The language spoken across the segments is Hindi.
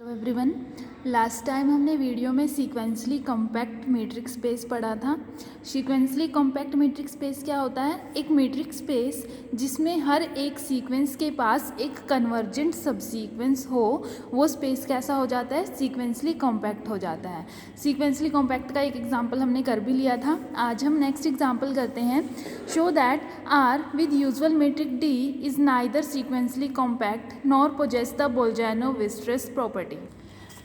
हेलो एवरीवन, लास्ट टाइम हमने वीडियो में सीक्वेंसली कॉम्पैक्ट मैट्रिक्स स्पेस पढ़ा था। सीक्वेंसली कॉम्पैक्ट मैट्रिक्स स्पेस क्या होता है? एक मैट्रिक्स स्पेस जिसमें हर एक सीक्वेंस के पास एक कन्वर्जेंट सब सीक्वेंस हो, वो स्पेस कैसा हो जाता है? सीक्वेंसली कॉम्पैक्ट हो जाता है। सीक्वेंसली कॉम्पैक्ट का एक एग्जांपल हमने कर भी लिया था। आज हम नेक्स्ट एग्जांपल करते हैं। Show that R with usual metric D is neither sequentially compact nor possess the Bolzano Weierstrass property.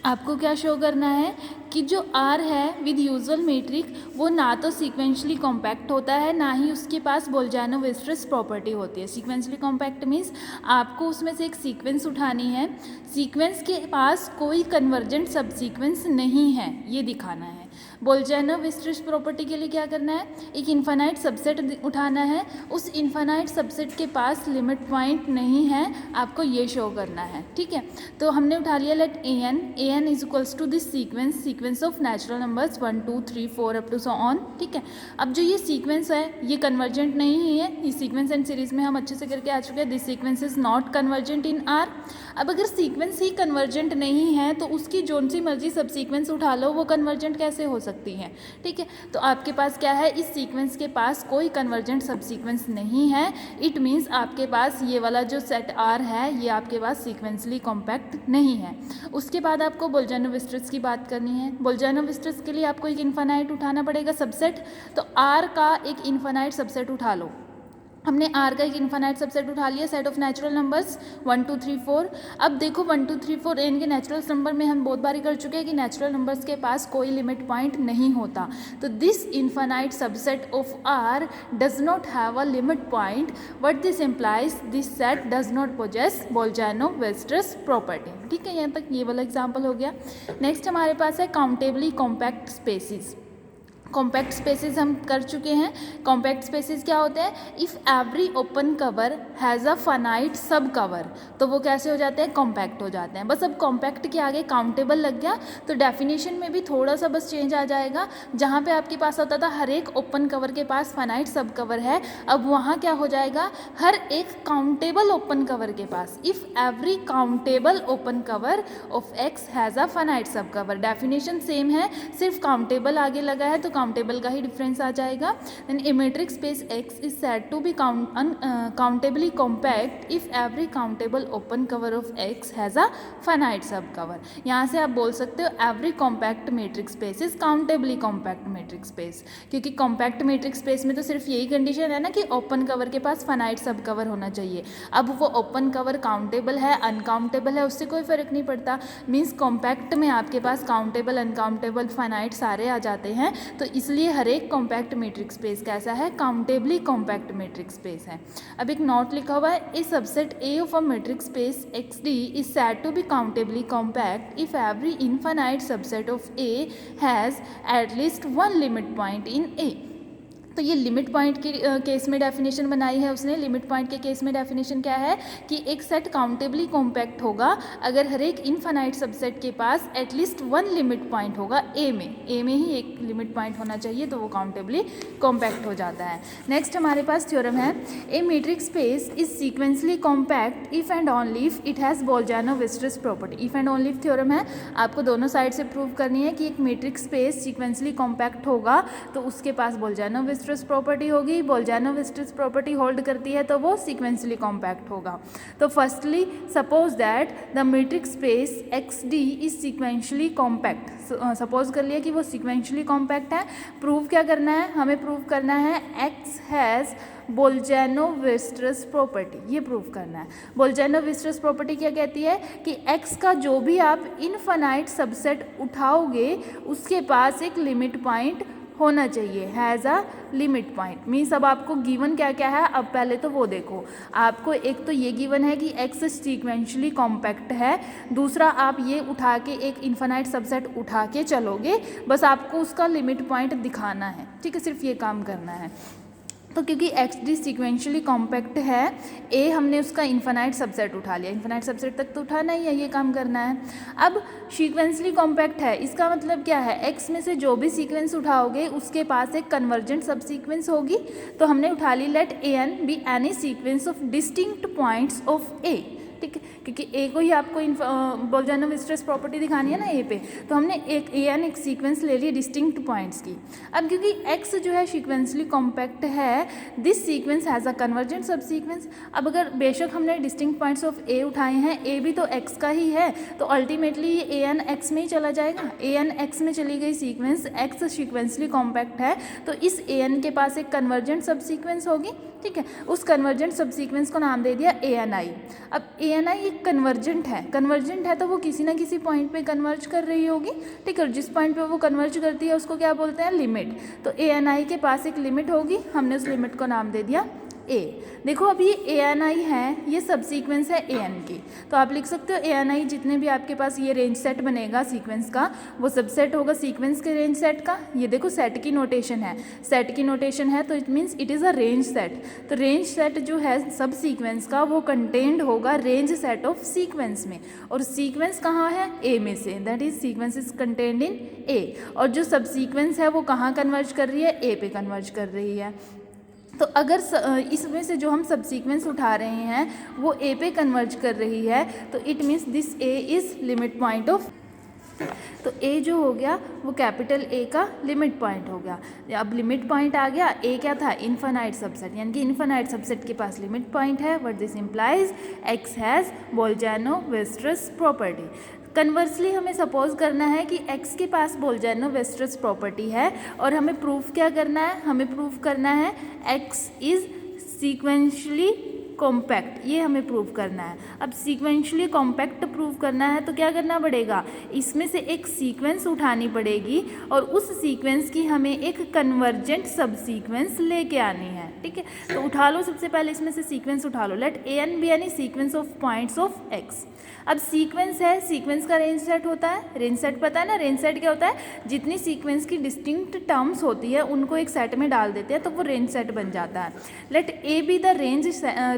आपको क्या शो करना है कि जो R है विद यूजुअल मैट्रिक वो ना तो सीक्वेंशली कॉम्पैक्ट होता है, ना ही उसके पास बोल्जानो-वीस्ट्रस प्रॉपर्टी होती है। सीक्वेंशली कॉम्पैक्ट मीन्स आपको उसमें से एक सीक्वेंस उठानी है, सीक्वेंस के पास कोई कन्वर्जेंट सब सीक्वेंस नहीं है, ये दिखाना है। बोल्जानो-वीस्ट्रस प्रॉपर्टी के लिए क्या करना है? एक इन्फानाइट सबसेट उठाना है, उस इन्फानाइट सबसेट के पास लिमिट पॉइंट नहीं है, आपको ये शो करना है। ठीक है, तो हमने उठा लिया let an is equals to this sequence of natural numbers 1 2 3 4 up to so on. ठीक है, अब जो ये सीक्वेंस है ये कन्वर्जेंट नहीं है। ये सीक्वेंस एंड सीरीज में हम अच्छे से करके आ चुके हैं। This sequence is not convergent in R। अब अगर सीक्वेंस ही कन्वर्जेंट नहीं है तो उसकी जोन सी मर्जी सब सीक्वेंस उठा लो, वो कन्वर्जेंट कैसे हो सकती है? ठीक है, तो आपके पास क्या है? इस सीक्वेंस के पास कोई कन्वर्जेंट सब सीक्वेंस नहीं है। इट मीन्स आपके पास ये वाला जो सेट R है ये आपके पास सीक्वेंसली कॉम्पैक्ट नहीं है। उसके बाद आपको बोल्जानो-वीस्ट्रस की बात करनी है। बोल्जानो-वीस्ट्रस के लिए आपको एक इन्फानाइट उठाना पड़ेगा सबसेट, तो R का एक इन्फानाइट सबसेट उठा लो। हमने R का एक इन्फानाइट सबसेट उठा लिया, सेट ऑफ नेचुरल नंबर्स 1 2 3 4। अब देखो 1 2 3 4 इनके नेचुरल नंबर में हम बहुत बारी कर चुके हैं कि नेचुरल नंबर्स के पास कोई लिमिट पॉइंट नहीं होता। तो this infinite subset of R does not have a limit point, but this implies this set does not possess Bolzano Weierstrass property. ठीक है, यहाँ तक ये वाला एग्जाम्पल हो गया। नेक्स्ट हमारे पास है countably compact spaces. Compact spaces हम कर चुके हैं। कॉम्पैक्ट स्पेसेस क्या होते हैं? If every open cover has a finite सब कवर, तो वो कैसे हो जाते हैं? कॉम्पैक्ट हो जाते हैं। बस अब कॉम्पैक्ट के आगे काउंटेबल लग गया तो डेफिनेशन में भी थोड़ा सा बस चेंज आ जाएगा। जहाँ पे आपके पास होता था हर एक ओपन कवर के पास फाइनाइट सब कवर है, अब वहाँ क्या हो जाएगा? हर एक काउंटेबल ओपन कवर के पास। If every countable open cover of X has a finite सब कवर। डेफिनेशन सेम है, सिर्फ काउंटेबल आगे लगा है तो काउंटेबल का ही डिफरेंस आ जाएगा। Then a matrix space X is said to be countably compact if every countable open cover of X has a finite सब कवर। यहाँ से आप बोल सकते हो every compact matrix space is countably compact matrix space, क्योंकि कॉम्पैक्ट मैट्रिक्स स्पेस में तो सिर्फ यही कंडीशन है ना कि ओपन कवर के पास फाइनाइट सब कवर होना चाहिए। अब वो ओपन कवर काउंटेबल है अनकाउंटेबल है उससे कोई फर्क नहीं पड़ता। मीन्स कॉम्पैक्ट में आपके पास काउंटेबल अनकाउंटेबल फाइनाइट सारे आ जाते हैं, तो इसलिए हर एक कॉम्पैक्ट मैट्रिक्स स्पेस कैसा है? काउंटेबली कॉम्पैक्ट मैट्रिक्स स्पेस है। अब एक नोट लिखा हुआ है, A subset A of a metrics space XD is said to be countably compact if every infinite subset of A has at least one limit point in A। तो ये लिमिट पॉइंट के केस में डेफिनेशन बनाई है उसने। लिमिट पॉइंट के केस में डेफिनेशन क्या है कि एक सेट काउंटेबली कॉम्पैक्ट होगा अगर हर एक इनफाइनाइट सबसेट के पास एटलीस्ट वन लिमिट पॉइंट होगा ए में ही एक लिमिट पॉइंट होना चाहिए, तो वो काउंटेबली कॉम्पैक्ट हो जाता है। नेक्स्ट हमारे पास थ्योरम है, a matrix space is sequentially compact if and only if it has Bolzano Weierstrass property. If and only if theorem है, आपको दोनों साइड से प्रूव करनी है कि एक मैट्रिक्स स्पेस सीक्वेंसली कॉम्पैक्ट होगा तो उसके पास बोल्जानो-वीस्ट्रस प्रॉपर्टी होगी। बोल्जानो-वीस्ट्रस प्रॉपर्टी होल्ड करती है तो वो सीक्वेंसली कॉम्पैक्ट होगा। तो firstly suppose that the matrix space XD is sequentially compact. Suppose कर लिया कि वो सीक्वेंशली कॉम्पैक्ट है। प्रूव क्या करना है? हमें प्रूव करना है X हैज़ बोल्जानो-वीस्ट्रस प्रॉपर्टी, ये प्रूव करना है। बोल्जानो-वीस्ट्रस प्रॉपर्टी क्या कहती है कि X का जो भी आप इनफाइनाइट सबसेट उठाओगे उसके पास एक लिमिट पॉइंट होना चाहिए, has a limit point. Means अब आपको गिवन क्या क्या है, अब पहले तो वो देखो। आपको एक तो ये गिवन है कि X सीक्वेंशली कॉम्पैक्ट है, दूसरा आप ये उठा के एक इनफाइनाइट सबसेट उठा के चलोगे, बस आपको उसका लिमिट पॉइंट दिखाना है। ठीक है, सिर्फ ये काम करना है। तो क्योंकि XD सीक्वेंशली कॉम्पैक्ट है, A हमने उसका इन्फानाइट सबसेट उठा लिया, इन्फानाइट सबसेट तक तो उठाना ही है, ये काम करना है। अब सीक्वेंशली कॉम्पैक्ट है, इसका मतलब क्या है? X में से जो भी सीक्वेंस उठाओगे उसके पास एक कन्वर्जेंट सब सीक्वेंस होगी। तो हमने उठा ली let AN be any sequence of distinct points of A। ठीक है, क्योंकि ए को ही आपको बोल्जानो-वीस्ट्रस प्रॉपर्टी दिखानी है ना ए पे, तो हमने एक सीक्वेंस ले ली डिस्टिंक्ट पॉइंट्स की। अब क्योंकि एक्स जो है सीक्वेंसली कॉम्पैक्ट है, this sequence has a convergent subsequence. अब अगर बेशक हमने डिस्टिंक्ट पॉइंट्स ऑफ ए उठाए हैं, ए भी तो एक्स का ही है, तो अल्टीमेटली ये ए एन एक्स में ही चला जाएगा। ए एन एक्स में चली गई सीक्वेंस, एक्स सीक्वेंसली कॉम्पैक्ट है, तो इस ए एन के पास एक कन्वर्जेंट सब सीक्वेंस होगी, ठीक है। उस कन्वर्जेंट सब सीक्वेंस को नाम दे दिया ए एन आई। अब ए एन आई एक कन्वर्जेंट है तो वो किसी ना किसी पॉइंट पे कन्वर्ज कर रही होगी, ठीक है, और जिस पॉइंट पे वो कन्वर्ज करती है उसको क्या बोलते हैं, लिमिट। तो ए एन आई के पास एक लिमिट होगी, हमने उस लिमिट को नाम दे दिया ए। देखो अब ये ए एन आई है, ये सब सीक्वेंस है ए एन की, तो आप लिख सकते हो ए एन आई जितने भी आपके पास ये रेंज सेट बनेगा सीक्वेंस का, वो सबसेट होगा सीक्वेंस के रेंज सेट का। ये देखो सेट की नोटेशन है, सेट की नोटेशन है तो it means it is a range set. तो रेंज सेट जो है सब सीक्वेंस का, वो कंटेंड होगा रेंज सेट ऑफ सीक्वेंस में, और सीक्वेंस कहाँ है, ए में से, that is sequence is contained in A. और जो सब सीक्वेंस है वो कहाँ कन्वर्ज कर रही है, ए पे कन्वर्ज कर रही है। तो अगर इसमें से जो हम सब सीक्वेंस उठा रहे हैं वो ए पे कन्वर्ज कर रही है, तो it means this A is limit point of. तो ए जो हो गया वो कैपिटल ए का लिमिट पॉइंट हो गया। अब लिमिट पॉइंट आ गया, ए क्या था, इन्फानाइट सबसेट, यानी कि इन्फानाइट सबसेट के पास लिमिट पॉइंट है। What this implies, X has Bolzano Weierstrass property. Conversely हमें सपोज करना है कि x के पास बोल्जानो-वीस्ट्रस प्रॉपर्टी है, और हमें प्रूफ क्या करना है, हमें प्रूफ करना है x इज़ सीक्वेंशली कॉम्पैक्ट, ये हमें प्रूव करना है। अब सीक्वेंशली कॉम्पैक्ट प्रूव करना है तो क्या करना पड़ेगा, इसमें से एक सीक्वेंस उठानी पड़ेगी, और उस सीक्वेंस की हमें एक कन्वर्जेंट सब सीक्वेंस लेके आनी है, ठीक है। तो उठा लो, सबसे पहले इसमें से सीक्वेंस उठा लो। Let A N be any sequence of points of X. अब सीक्वेंस है, सीक्वेंस का रेंज सेट होता है, रेंज सेट पता है ना, रेंज सेट क्या होता है, जितनी सीक्वेंस की डिस्टिंक्ट टर्म्स होती है उनको एक सेट में डाल देते हैं तो वो रेंज सेट बन जाता है। Let A be the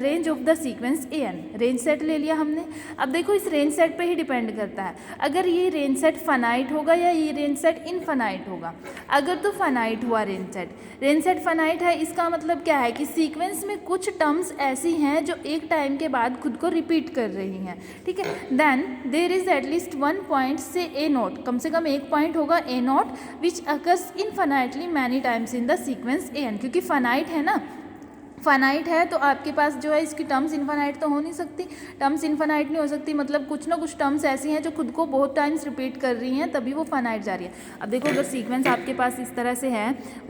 range of the sequence A N, range set ले लिया हमने। अब देखो इस रेंज सेट पे ही डिपेंड करता है, अगर ये रेंज सेट फाइनाइट होगा या ये रेंज सेट इनफाइनाइट होगा। अगर तो फाइनाइट हुआ रेंज सेट फाइनाइट है, इसका मतलब क्या है कि सीक्वेंस में कुछ टर्म्स ऐसी हैं जो एक टाइम के बाद खुद को रिपीट कर रही हैं, ठीक है। Then there is at least one point say A naught, कम से कम एक पॉइंट होगा A naught which occurs infinitely many times in the sequence A N. क्योंकि फाइनाइट है ना, फाइनाइट है तो आपके पास जो है इसकी टर्म्स इनफाइनाइट तो हो नहीं सकती, टर्म्स इनफाइनाइट नहीं हो सकती, मतलब कुछ ना कुछ टर्म्स ऐसी हैं जो खुद को बहुत टाइम्स रिपीट कर रही हैं, तभी वो फाइनाइट जा रही है। अब देखो अगर सीक्वेंस आपके पास इस तरह से है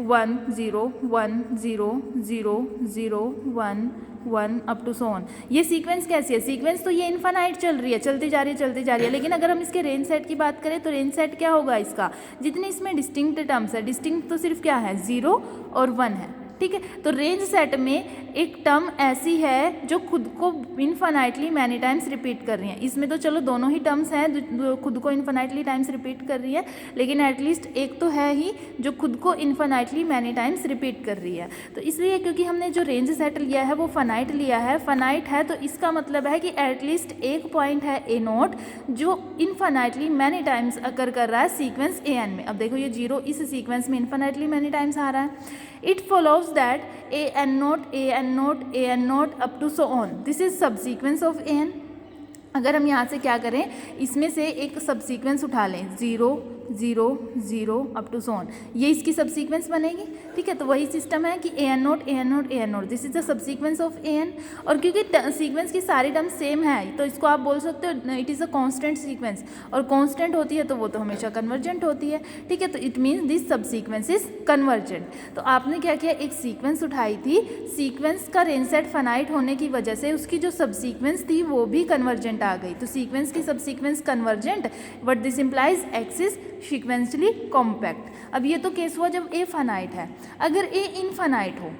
1 0 1 0 0 0 1 1 अप टू सो ऑन, ये सीक्वेंस कैसी है, सीक्वेंस तो ये इनफाइनाइट चल रही है, चलती जा रही है। लेकिन अगर हम इसके रेंज सेट की बात करें तो रेंज सेट क्या होगा इसका, जितनी इसमें डिस्टिंक्ट टर्म्स है, डिस्टिंक्ट तो सिर्फ क्या है 0 और 1 है, ठीक है। तो रेंज सेट में एक टर्म ऐसी है जो खुद को इनफाइनाइटली मैनी टाइम्स रिपीट कर रही है। इसमें तो चलो दोनों ही टर्म्स हैं जो खुद को इनफाइनाइटली टाइम्स रिपीट कर रही है, लेकिन एटलीस्ट एक तो है ही जो खुद को इनफाइनाइटली मैनी टाइम्स रिपीट कर रही है। तो इसलिए क्योंकि हमने जो रेंज सेट लिया है वो फाइनाइट लिया है, फाइनाइट है तो इसका मतलब है कि एटलीस्ट एक पॉइंट है ए नोट जो इनफाइनाइटली मैनी टाइम्स अकर कर रहा है सीक्वेंस ए एन में। अब देखो ये 0 इस सीक्वेंस में इनफाइनाइटली मैनी टाइम्स आ रहा है। It follows that a n naught up to so on. This is subsequence of a n. अगर हम यहाँ से क्या करें, इसमें से एक सब सीक्वेंस उठा लें 0 0 0 अप टू सोन, ये इसकी सब सीक्वेंस बनेगी, ठीक है। तो वही सिस्टम है कि A N naught this is the sub sequence of A N. और क्योंकि सीक्वेंस की सारी टर्म सेम है तो इसको आप बोल सकते हो it is a constant sequence, और कांस्टेंट होती है तो वो तो हमेशा कन्वर्जेंट होती है, ठीक है। तो इट मीन्स दिस सब सीक्वेंस इज कन्वर्जेंट। तो आपने क्या किया, एक सीक्वेंस उठाई थी, सीक्वेंस का रेंज सेट फाइनाइट होने की वजह से उसकी जो सब सीक्वेंस थी वो भी कन्वर्जेंट आ गई। तो सीक्वेंस की सब sequence convergent, what this implies x is sequentially compact. अब ये तो केस हुआ जब ए फाइनाइट है। अगर ए इनफाइनाइट हो,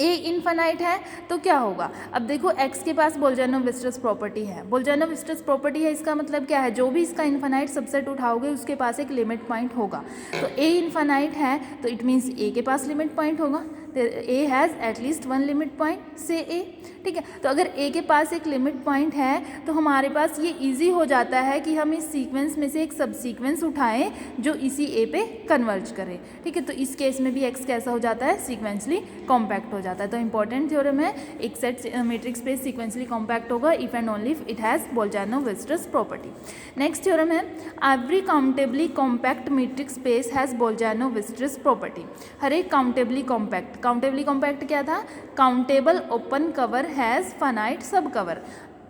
ए इनफाइनाइट है तो क्या होगा, अब देखो x के पास बोल्जानो-वीस्ट्रस प्रॉपर्टी है, बोल्जानो-वीस्ट्रस प्रॉपर्टी है, इसका मतलब क्या है, जो भी इसका इनफाइनाइट सबसेट उठाओगे उसके पास एक लिमिट पॉइंट होगा। तो a इनफाइनाइट है तो इट मीन्स a के पास लिमिट पॉइंट होगा। A has at least one limit point say ए, ठीक है। तो अगर ए के पास एक लिमिट पॉइंट है तो हमारे पास ये इजी हो जाता है कि हम इस सीक्वेंस में से एक सब सीक्वेंस उठाएं जो इसी ए पे कन्वर्ज करे, ठीक है। तो इस केस में भी एक्स कैसा हो जाता है, सीक्वेंसली कॉम्पैक्ट हो जाता है। तो इंपॉर्टेंट थ्योरम है, एक set metrics space sequentially compact होगा if and only if it has Bolzano Weierstrass property. Next theorem है, every countably compact matrix space has Bolzano Weierstrass property. हर एक काउंटेबली कॉम्पैक्ट क्या था, countable open cover has finite सब कवर,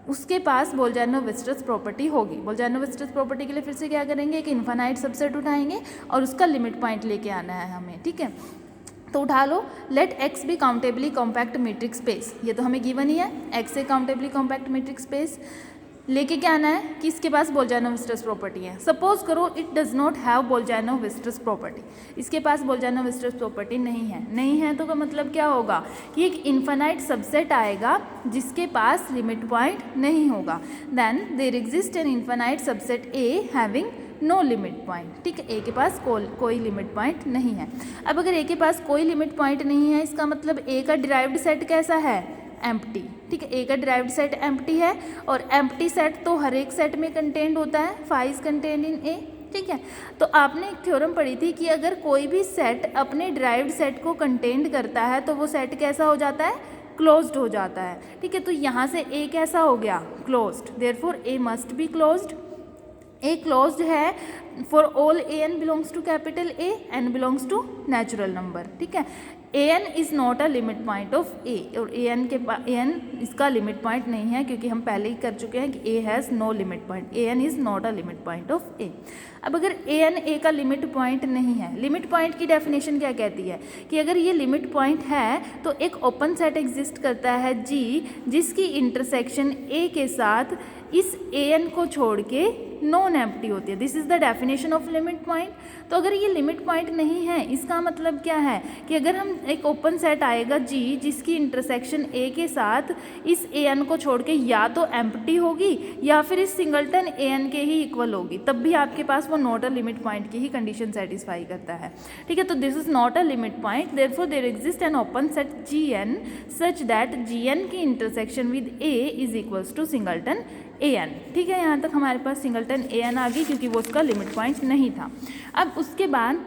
उसके पास बोल्जानो-वीस्ट्रस प्रॉपर्टी होगी। बोल्जानो-वीस्ट्रस प्रॉपर्टी के लिए फिर से क्या करेंगे, एक इन्फानाइट सबसेट उठाएंगे और उसका लिमिट पॉइंट लेके आना है हमें, ठीक है। तो उठा लो, let X be countably compact matrix space, ये तो हमें गिवन ही है, X a countably compact matrix space लेके क्या आना है कि इसके पास बोल्जानो-वीस्ट्रस प्रॉपर्टी है। सपोज करो it does not have Bolzano Weierstrass property, इसके पास बोल्जानो-वीस्ट्रस प्रॉपर्टी नहीं है तो का मतलब क्या होगा कि एक इन्फानाइट सबसेट आएगा जिसके पास लिमिट पॉइंट नहीं होगा। Then there exist an infinite subset A having no limit point, ठीक है। ए के पास कोई लिमिट पॉइंट नहीं है। अब अगर ए के पास कोई लिमिट पॉइंट नहीं है, इसका मतलब ए का डिराइव्ड सेट कैसा है, एम्प्टी, ठीक है। ए का डिराइव्ड सेट एम्प्टी है और एम्प्टी सेट तो हर एक सेट में कंटेंड होता है, फाई इज कंटेंड इन ए, ठीक है। तो आपने एक थ्योरम पढ़ी थी कि अगर कोई भी सेट अपने डिराइव्ड सेट को कंटेंड करता है तो वो सेट कैसा हो जाता है, क्लोज्ड हो जाता है, ठीक है। तो यहाँ से ए कैसा हो गया, closed, therefore A must be closed. A closed है for all A N belongs to capital A, N belongs to natural number, ठीक है। A N is not a limit point of A, और ए एन इसका लिमिट पॉइंट नहीं है क्योंकि हम पहले ही कर चुके हैं कि A has no limit point, A N is not a limit point of A. अब अगर ए एन ए का लिमिट पॉइंट नहीं है, लिमिट पॉइंट की डेफिनेशन क्या कहती है कि अगर ये लिमिट पॉइंट है तो एक ओपन सेट एग्जिस्ट करता है जी जिसकी इंटरसेक्शन ए के साथ इस ए एन को छोड़ के नॉन एम्प्टी होती है। This is the definition of limit point. तो अगर ये लिमिट पॉइंट नहीं है, इसका मतलब क्या है कि अगर हम एक ओपन सेट आएगा जी जिसकी इंटरसेक्शन ए के साथ इस ए एन को छोड़ के या तो एम्प्टी होगी या फिर इस सिंगलटन ए एन के ही इक्वल होगी, तब भी आपके पास वो नॉट अ लिमिट पॉइंट की ही कंडीशन सेटिस्फाई करता है, ठीक है। तो this is not a limit point, therefore there exist an open set G N such that G N की intersection with A is equals to singleton A N, ठीक है। यहाँ तक हमारे पास सिंगलटन ए एन आ गई क्योंकि वो उसका लिमिट पॉइंट नहीं था। अब उसके बाद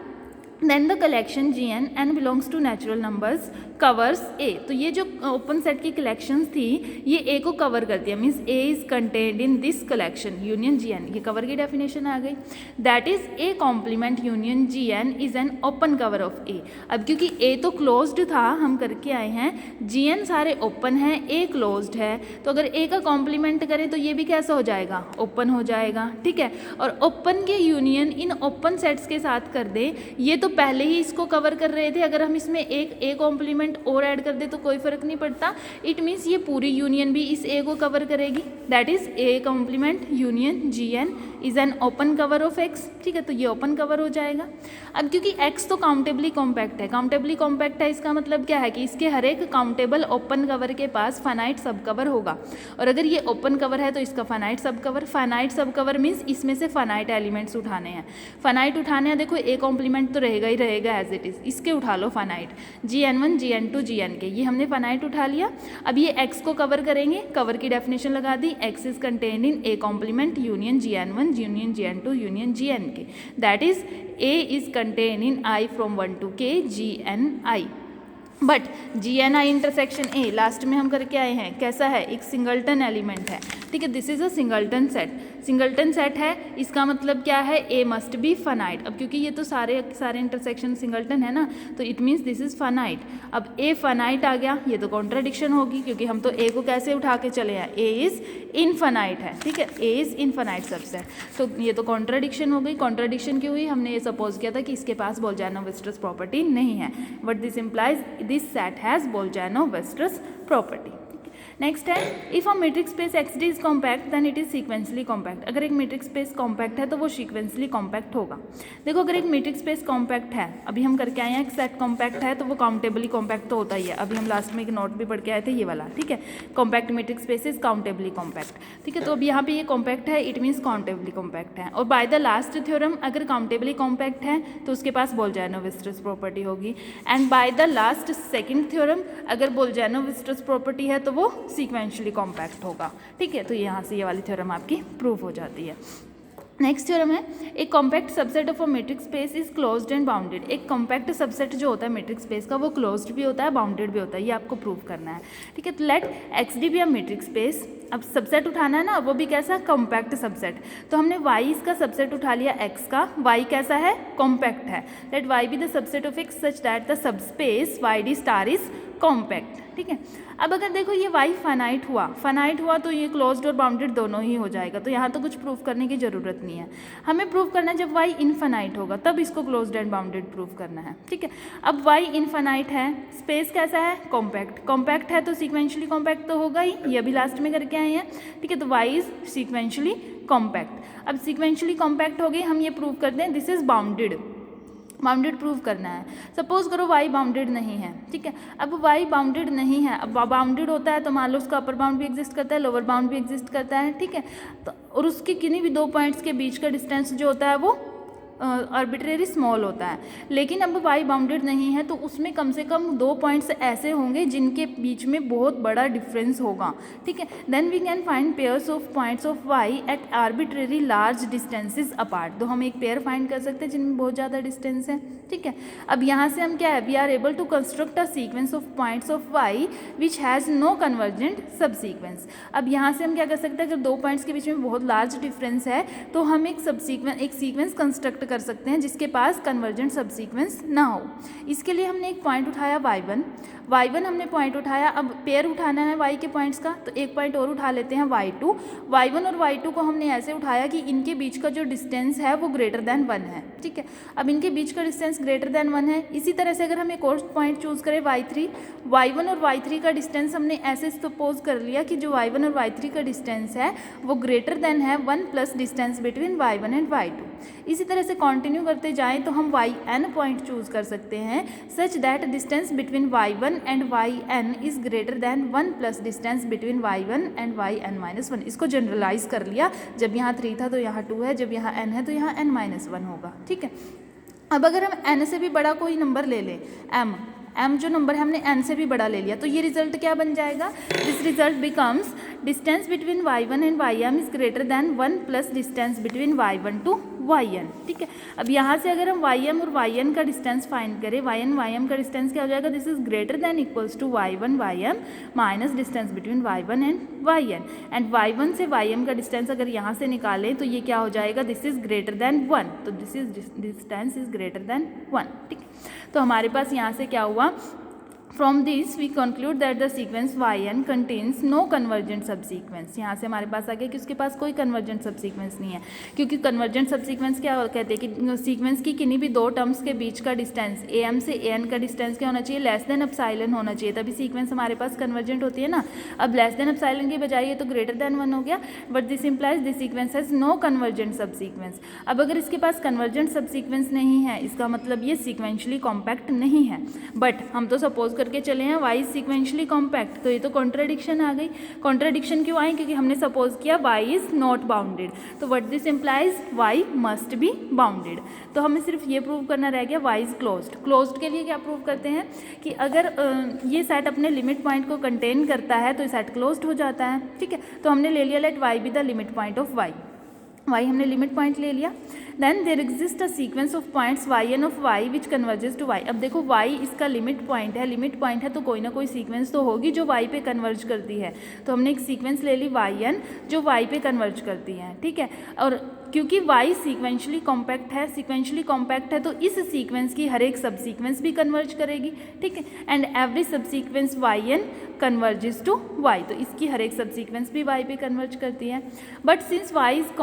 then the collection G N belongs to natural numbers covers A, तो ये जो ओपन सेट की कलेक्शंस थी ये ए को कवर करती है, means A is contained in this collection union G N, ये कवर की डेफिनेशन आ गई। That is A complement union G N is an open cover of A. अब क्योंकि ए तो क्लोज्ड था, हम करके आए हैं, जी एन सारे ओपन हैं, ए क्लोज्ड है, तो अगर ए का कॉम्प्लीमेंट करें तो ये भी कैसा हो जाएगा, ओपन हो जाएगा, ठीक है। और ओपन के यूनियन इन ओपन सेट्स के साथ कर दें, ये तो पहले ही इसको कवर कर रहे थे, अगर हम इसमें एक ए कॉम्प्लीमेंट और ऐड कर दे तो कोई फर्क नहीं पड़ता, इट मीन्स ये पूरी यूनियन भी इस ए को कवर करेगी। That is A complement union G N is an open cover of X, ठीक है। तो ये ओपन कवर हो जाएगा। अब क्योंकि एक्स तो काउंटेबली कॉम्पैक्ट है, काउंटेबली कॉम्पैक्ट है, इसका मतलब क्या है कि इसके हर एक काउंटेबल ओपन कवर के पास फाइनाइट सब कवर होगा, और अगर ये ओपन कवर है तो इसका फाइनाइट सब कवर मीन्स इसमें से फाइनाइट एलिमेंट्स उठाने हैं, फाइनाइट उठाने हैं। देखो ए कॉम्प्लीमेंट तो रहेगा ही रहेगा एज इट इज, इसके उठा लो फाइनाइट, GN1 GN2 GN के, ये हमने फाइनाइट उठा लिया। अब ये एक्स को कवर करेंगे, कवर की डेफिनेशन लगा दी, X is contained in A complement union GN1 union GN2 union GN K, that is A is contained in I from 1 to K GNI। But GNI intersection A last में हम करके आए हैं, कैसा है, एक सिंगलटन एलिमेंट है, ठीक है। This is a singleton set है, इसका मतलब क्या है, ए मस्ट बी फाइनाइट। अब क्योंकि ये तो सारे इंटरसेक्शन सिंगलटन है ना, तो it means this is finite. अब ए फाइनाइट आ गया, ये तो कॉन्ट्राडिक्शन होगी क्योंकि हम तो ए को कैसे उठा के चले हैं, ए इज इनफाइनाइट है, ठीक है, ए इज इनफाइनाइट सबसेट, तो ये तो कॉन्ट्राडिक्शन हो गई। कॉन्ट्राडिक्शन क्यों हुई, हमने ये सपोज किया था कि इसके पास बोल्जानो-वीस्ट्रस प्रॉपर्टी नहीं है, but this implies this set has Bolzano Weierstrass property. Next है if a metric space X D is compact then it is sequentially compact. अगर एक मेट्रिक स्पेस कॉम्पैक्ट है तो वो सीक्वेंसली कॉम्पैक्ट होगा। देखो अगर एक मेट्रिक स्पेस कॉम्पैक्ट है, अभी हम करके आए हैं एक सेट कॉम्पैक्ट है तो वो काउंटेबली कॉम्पैक्ट तो होता ही है। अभी हम लास्ट में एक नोट भी पढ़ के आए थे ये वाला, ठीक है, compact metric space is countably compact, ठीक है। तो अब यहाँ पे ये कॉम्पैक्ट है, इट मीन्स काउंटेबली कॉम्पैक्ट है। और बाय द लास्ट थ्योरम अगर काउंटेबली कॉम्पैक्ट है तो उसके पास बोल्जानो-वीस्टर्स प्रॉपर्टी होगी, and by the last second theorem अगर बोल्जानो-वीस्टर्स प्रॉपर्टी है तो वो सीक्वेंशियली कॉम्पैक्ट होगा, ठीक है। तो यहाँ से ये वाली थ्योरम आपकी प्रूव हो जाती है। नेक्स्ट थ्योरम है एक compact subset of a metric space is closed and bounded. एक कॉम्पैक्ट सबसेट जो होता है मेट्रिक स्पेस का वो क्लोज्ड भी होता है, बाउंडेड भी होता है, ये आपको प्रूव करना है, ठीक है। तो let X D be a metric space, अब सबसेट उठाना है ना, वो भी कैसा, कॉम्पैक्ट सबसेट। तो हमने y इसका सबसेट उठा लिया x का, y कैसा है, कॉम्पैक्ट है। Let y be the subset of x such that the subspace y D star is compact, ठीक है। अब अगर देखो ये y फाइनाइट हुआ तो ये क्लोज्ड और बाउंडेड दोनों ही हो जाएगा, तो यहाँ तो कुछ प्रूफ करने की ज़रूरत नहीं है। हमें प्रूफ करना है जब y इनफाइनाइट होगा तब इसको क्लोज्ड एंड बाउंडेड प्रूफ करना है, ठीक है। अब y इनफाइनाइट है, स्पेस कैसा है, कॉम्पैक्ट है तो सीक्वेंशियली कॉम्पैक्ट तो होगा ही, ये अभी लास्ट में करके आए हैं, ठीक है। तो y इज सीक्वेंशियली कॉम्पैक्ट। अब सीक्वेंशियली कॉम्पैक्ट हो गई, हम ये प्रूव करते हैं दिस इज बाउंडेड प्रूव करना है। सपोज करो y बाउंडेड नहीं है, ठीक है। अब y बाउंडेड नहीं है, अब बाउंडेड होता है तो मान लो उसका अपर बाउंड भी एग्जिस्ट करता है, लोअर बाउंड भी एग्जिस्ट करता है, ठीक है। तो और उसके किन्हीं भी दो पॉइंट्स के बीच का डिस्टेंस जो होता है वो आर्बिट्रेरी स्मॉल होता है। लेकिन अब y बाउंडेड नहीं है तो उसमें कम से कम दो पॉइंट्स ऐसे होंगे जिनके बीच में बहुत बड़ा डिफरेंस होगा, ठीक है। Then we can find pairs of points of y at arbitrary large distances apart. तो हम एक पेयर फाइंड कर सकते हैं जिनमें बहुत ज़्यादा डिस्टेंस है, ठीक है। अब यहाँ से हम क्या है, we are able to construct a sequence of points of y which has no convergent subsequence. अब यहाँ से हम क्या कर सकते हैं, अगर दो पॉइंट्स के बीच में बहुत लार्ज डिफरेंस है तो हम एक सीक्वेंस कंस्ट्रक्ट कर सकते हैं जिसके पास कन्वर्जेंट सब सीक्वेंस ना हो। इसके लिए हमने एक पॉइंट उठाया y1 हमने पॉइंट उठाया। अब पेयर उठाना है y के पॉइंट्स का, तो एक पॉइंट और उठा लेते हैं y1 और y2 को हमने ऐसे उठाया कि इनके बीच का जो डिस्टेंस है वो ग्रेटर देन 1 है, ठीक है। अब इनके बीच का डिस्टेंस ग्रेटर देन 1 है। इसी तरह से अगर हम एक और पॉइंट चूज करें y1 और y3 का डिस्टेंस हमने ऐसे सपोज कर लिया कि जो y1 और y3 का डिस्टेंस है वो ग्रेटर देन है 1 plus distance between y1 and y2। इसी तरह से कंटिन्यू करते जाएं तो हम yn पॉइंट चूज कर सकते हैं such that distance between y1 and yn is greater than 1 plus distance between y1 and yn-1। इसको जनरलाइज कर लिया, जब यहाँ 3 था तो यहाँ 2 है, जब यहाँ n है तो यहाँ n-1 होगा, ठीक है। अब अगर हम n से भी बड़ा कोई नंबर ले लें, m जो नंबर है हमने n से भी बड़ा ले लिया, तो ये रिजल्ट क्या बन जाएगा, this result becomes distance between y1 and ym is greater than 1 plus distance between y1 to yn, ठीक है। अब यहाँ से अगर हम ym और yn का डिस्टेंस फाइंड करें, ym का डिस्टेंस क्या हो जाएगा, this is greater than equals to y1 ym minus distance between y1 and yn, and y1 से ym का डिस्टेंस अगर यहाँ से निकालें तो ये क्या हो जाएगा, दिस इज ग्रेटर देन 1, तो this is distance is greater than 1, ठीक है। तो हमारे पास यहाँ से क्या हुआ, from this we conclude that the sequence yn contains no convergent subsequence. यहाँ से हमारे पास आ गया कि उसके पास कोई कन्वर्जेंट सब सीक्वेंस नहीं है, क्योंकि कन्वर्जेंट सब सीक्वेंस क्या कहते हैं कि सीक्वेंस की किन्हीं भी दो टर्म्स के बीच का डिस्टेंस am से an का डिस्टेंस क्या होना चाहिए, लेस देन एप्सिलॉन होना चाहिए, तभी सीक्वेंस हमारे पास कन्वर्जेंट होती है ना। अब लेस देन एप्सिलॉन की बजाय ये तो ग्रेटर देन 1 हो गया, but this implies this sequence has no convergent subsequence. अब अगर इसके पास कन्वर्जेंट सब सीक्वेंस नहीं है, इसका मतलब ये सीक्वेंशियली कॉम्पैक्ट नहीं है। बट हम तो सपोज करके चले हैं y इज सीक्वेंशियली कॉम्पैक्ट, तो ये तो कॉन्ट्राडिक्शन आ गई। कॉन्ट्राडिक्शन क्यों आई, क्योंकि हमने सपोज किया y इज नॉट बाउंडेड, तो what this implies y must be bounded. तो हमें सिर्फ ये प्रूव करना रह गया y इज क्लोज्ड। क्लोज्ड के लिए क्या प्रूव करते हैं कि अगर ये सेट अपने लिमिट पॉइंट को कंटेन करता है तो ये सेट क्लोज्ड हो जाता है, ठीक है। तो हमने ले लिया let y be the limit point of y हमने लिमिट पॉइंट ले लिया। Then there exist a sequence of points yn of y which converges to y। अब देखो y इसका लिमिट पॉइंट है तो कोई ना कोई सीक्वेंस तो होगी जो y पे कन्वर्ज करती है। तो हमने एक सीक्वेंस ले ली yn जो y पे कन्वर्ज करती है, ठीक है। और क्योंकि y सीक्वेंशियली कॉम्पैक्ट है तो इस सीक्वेंस की हर एक सब सीक्वेंस भी कन्वर्ज करेगी, ठीक है। And every subsequence yn converges to y, तो इसकी हर एक सब सीक्वेंस भी y पे कन्वर्ज करती है। But since y is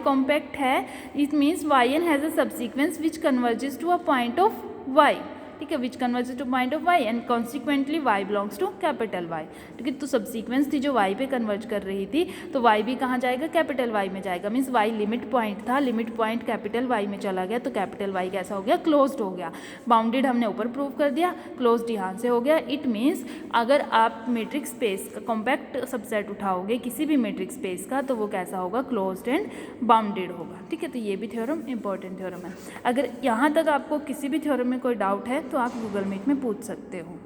compact है, it means yn has a sub sequence which converges to a point of y, ठीक है, which converges to point of Y and consequently Y belongs to capital Y. ठीक है, तो सब सीक्वेंस थी जो वाई पे कन्वर्ज कर रही थी, तो वाई भी कहाँ जाएगा, कैपिटल वाई में जाएगा। मीन्स वाई लिमिट पॉइंट था, लिमिट पॉइंट कैपिटल वाई में चला गया, तो कैपिटल वाई कैसा हो गया, क्लोज्ड हो गया। बाउंडेड हमने ऊपर प्रूव कर दिया, क्लोज्ड यहाँ से हो गया। इट मीन्स अगर आप मैट्रिक्स स्पेस का कॉम्पैक्ट सबसेट उठाओगे किसी भी मैट्रिक्स स्पेस का, तो वो कैसा होगा, क्लोज्ड एंड बाउंडेड होगा। ठीक है, तो ये भी थ्योरम इंपॉर्टेंट थ्योरम है। अगर यहाँ तक आपको किसी भी थ्योरम में कोई डाउट है तो आप गूगल मीट में पूछ सकते हो।